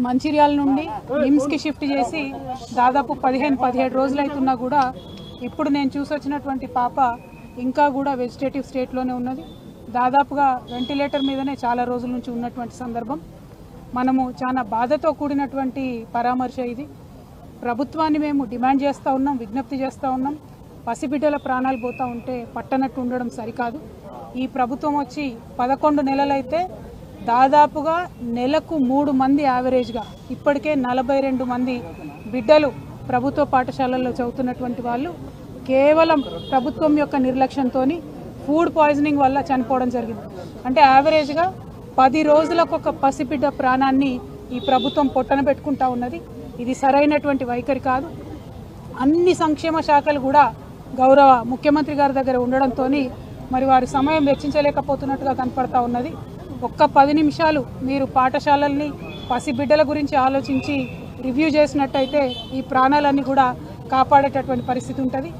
మంచిర్యాల నుండి నిమ్స్కి షిఫ్ట్ చేసి దాదాపు 15-17 రోజులు అవుతున్నా కూడా ఇప్పుడు నేను చూసొచ్చినటువంటి పాప ఇంకా కూడా వెజిటేటివ్ స్టేట్లోనే ఉన్నది. దాదాపుగా వెంటిలేటర్ మీదనే చాలా రోజుల నుంచి ఉన్నటువంటి సందర్భం. మనము చాలా బాధతో కూడినటువంటి పరామర్శ ఇది. ప్రభుత్వాన్ని మేము డిమాండ్ చేస్తూ ఉన్నాం, విజ్ఞప్తి చేస్తూ ఉన్నాం. పసిబిడ్డల ప్రాణాలు పోతూ ఉంటే పట్టనట్టు ఉండడం సరికాదు. ఈ ప్రభుత్వం వచ్చి 11 నెలలైతే దాదాపుగా నెలకు 3 మంది యావరేజ్గా ఇప్పటికే 42 మంది బిడ్డలు ప్రభుత్వ పాఠశాలల్లో చదువుతున్నటువంటి వాళ్ళు కేవలం ప్రభుత్వం యొక్క నిర్లక్ష్యంతో ఫుడ్ పాయిజనింగ్ వల్ల చనిపోవడం జరిగింది. అంటే యావరేజ్గా 10 రోజులకు ఒక పసిబిడ్డ ప్రాణాన్ని ఈ ప్రభుత్వం పొట్టన పెట్టుకుంటా ఉన్నది. ఇది సరైనటువంటి వైఖరి కాదు. అన్ని సంక్షేమ శాఖలు కూడా గౌరవ ముఖ్యమంత్రి గారి దగ్గర ఉండడంతో మరి వారి సమయం వెచ్చించలేకపోతున్నట్టుగా కనపడతా ఉన్నది. ఒక్క 10 నిమిషాలు మీరు పాఠశాలల్ని పసిబిడ్డల గురించి ఆలోచించి రివ్యూ చేసినట్టయితే ఈ ప్రాణాలన్నీ కూడా కాపాడేటటువంటి పరిస్థితి ఉంటుంది.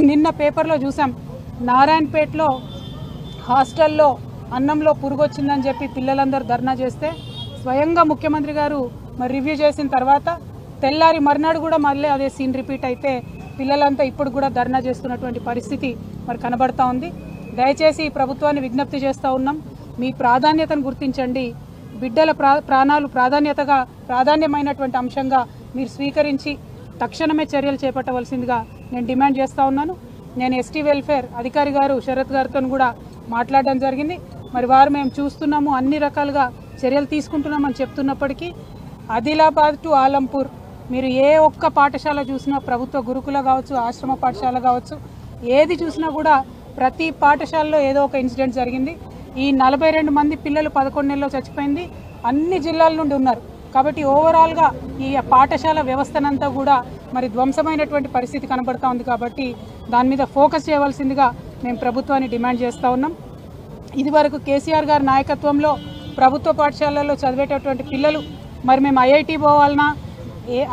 నిన్న పేపర్లో చూసాం, నారాయణపేటలో హాస్టల్లో అన్నంలో పురుగొచ్చిందని చెప్పి పిల్లలందరూ ధర్నా చేస్తే స్వయంగా ముఖ్యమంత్రి గారు మరి రివ్యూ చేసిన తర్వాత తెల్లారి మర్నాడు కూడా మళ్ళీ అదే సీన్ రిపీట్ అయితే పిల్లలంతా ఇప్పుడు కూడా ధర్నా చేస్తున్నటువంటి పరిస్థితి మరి కనబడతా ఉంది. దయచేసి ఈ ప్రభుత్వాన్ని విజ్ఞప్తి చేస్తూ ఉన్నాం, మీ ప్రాధాన్యతను గుర్తించండి. బిడ్డల ప్రాణాలు ప్రాధాన్యమైనటువంటి అంశంగా మీరు స్వీకరించి తక్షణమే చర్యలు చేపట్టవలసిందిగా నేను డిమాండ్ చేస్తూ ఉన్నాను. నేను ఎస్టీ వెల్ఫేర్ అధికారి గారు శరత్ గారితో కూడా మాట్లాడడం జరిగింది. మరి వారు మేము చూస్తున్నాము, అన్ని రకాలుగా చర్యలు తీసుకుంటున్నామని చెప్తున్నప్పటికీ ఆదిలాబాద్ టు ఆలంపూర్ మీరు ఏ ఒక్క పాఠశాల చూసినా, ప్రభుత్వ గురుకుల కావచ్చు, ఆశ్రమ పాఠశాల కావచ్చు, ఏది చూసినా కూడా ప్రతి పాఠశాలలో ఏదో ఒక ఇన్సిడెంట్ జరిగింది. ఈ 42 మంది పిల్లలు 11 నెలల్లో చచ్చిపోయింది. అన్ని జిల్లాల నుండి ఉన్నారు. కాబట్టి ఓవరాల్గా ఈ పాఠశాల వ్యవస్థనంతా కూడా మరి ధ్వంసమైనటువంటి పరిస్థితి కనబడతా ఉంది. కాబట్టి దాని మీద ఫోకస్ చేయవలసిందిగా మేము ప్రభుత్వాన్ని డిమాండ్ చేస్తూ ఉన్నాం. ఇదివరకు కేసీఆర్ గారి నాయకత్వంలో ప్రభుత్వ పాఠశాలల్లో చదివేటటువంటి పిల్లలు మరి మేము ఐఐటి పోవాలన్నా,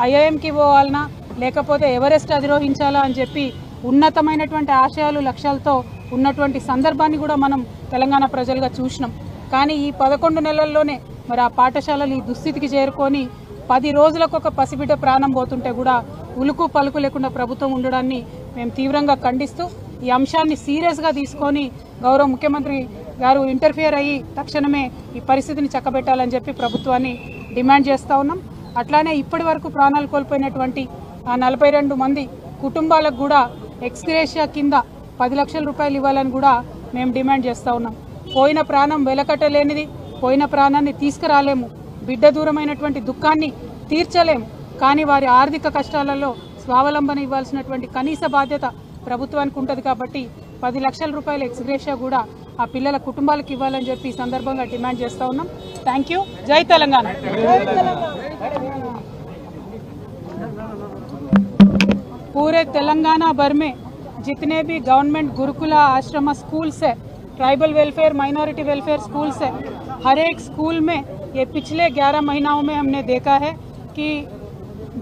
ఐఐఎంకి పోవాలన్నా, లేకపోతే ఎవరెస్ట్ అధిరోహించాలా అని చెప్పి ఉన్నతమైనటువంటి ఆశయాలు లక్ష్యాలతో ఉన్నటువంటి సందర్భాన్ని కూడా మనం తెలంగాణ ప్రజలుగా చూసినాం. కానీ ఈ 11 నెలల్లోనే మరి ఆ పాఠశాలలు ఈ దుస్థితికి చేరుకొని 10 రోజులకు ఒక పసిబిడ్డ ప్రాణం పోతుంటే కూడా ఉలుకు పలుకు లేకుండా ప్రభుత్వం ఉండడాన్ని మేము తీవ్రంగా ఖండిస్తూ ఈ అంశాన్ని సీరియస్గా తీసుకొని గౌరవ ముఖ్యమంత్రి గారు ఇంటర్ఫియర్ అయ్యి తక్షణమే ఈ పరిస్థితిని చక్కబెట్టాలని చెప్పి ప్రభుత్వాన్ని డిమాండ్ చేస్తూ ఉన్నాం. అట్లానే ఇప్పటి వరకు ప్రాణాలు కోల్పోయినటువంటి ఆ 42 మంది కుటుంబాలకు కూడా ఎక్స్గ్రేషియా కింద 10 లక్షల రూపాయలు ఇవ్వాలని కూడా మేము డిమాండ్ చేస్తూ ఉన్నాం. పోయిన ప్రాణం వెలకట్టలేనిది, పోయిన ప్రాణాన్ని తీసుకురాలేము, బిడ్డ దూరమైనటువంటి దుఃఖాన్ని తీర్చలేము. కానీ వారి ఆర్థిక కష్టాలలో స్వావలంబన ఇవ్వాల్సినటువంటి కనీస బాధ్యత ప్రభుత్వానికి ఉంటుంది. కాబట్టి 10 లక్షల రూపాయల ఎక్స్గ్రేషియా కూడా ఆ పిల్లల కుటుంబాలకు ఇవ్వాలని చెప్పి ఈ సందర్భంగా డిమాండ్ చేస్తూ ఉన్నాం. Thank you. జై తెలంగాణ. पूरे तेलंगाना भर में जितने भी गवर्नमेंट गुरुकुला आश्रम स्कूल्स है, tribal welfare, minority welfare schools है, हर एक स्कूल में ये पिछले 11 महीनों में हमने देखा है कि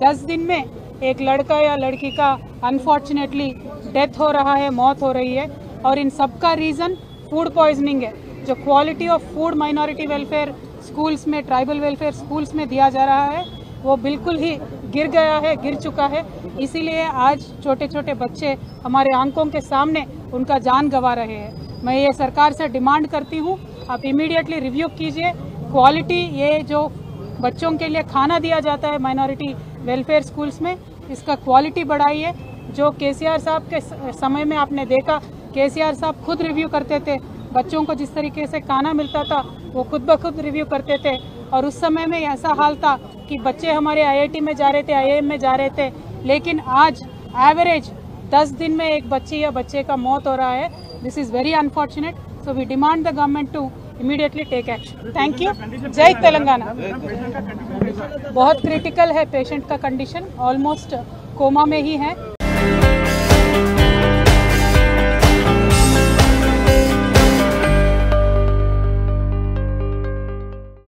10 दिन में एक लड़का या लड़की का अनफॉर्चुनेटली डेथ हो रहा है, मौत हो रही है. और इन सब का रीज़न फूड पॉइजनिंग है. जो quality of food minority welfare schools में, ट्राइबल वेलफेयर स्कूल्स में दिया जा रहा है वो बिल्कुल ही गिर गया है, गिर चुका है. इसीलिए आज छोटे छोटे बच्चे हमारे आंखों के सामने उनका जान गंवा रहे हैं. मैं ये सरकार से डिमांड करती हूँ, आप इमीडिएटली रिव्यू कीजिए. क्वालिटी, ये जो बच्चों के लिए खाना दिया जाता है माइनॉरिटी वेलफेयर स्कूल्स में, इसका क्वालिटी बढ़ाइए. जो केसीआर साहब के समय में आपने देखा, केसीआर साहब खुद रिव्यू करते थे. बच्चों को जिस तरीके से खाना मिलता था वो खुद ब खुद रिव्यू करते थे. और उस समय में ऐसा हाल था कि बच्चे हमारे आईआईटी में जा रहे थे, आईआईएम में जा रहे थे, लेकिन आज एवरेज 10 दिन में एक बच्ची या बच्चे का मौत हो रहा है. This is very unfortunate. So we demand the government to immediately take action. Thank you. जय तेलंगाना. बहुत क्रिटिकल है पेशेंट का कंडीशन, ऑलमोस्ट कोमा में ही है.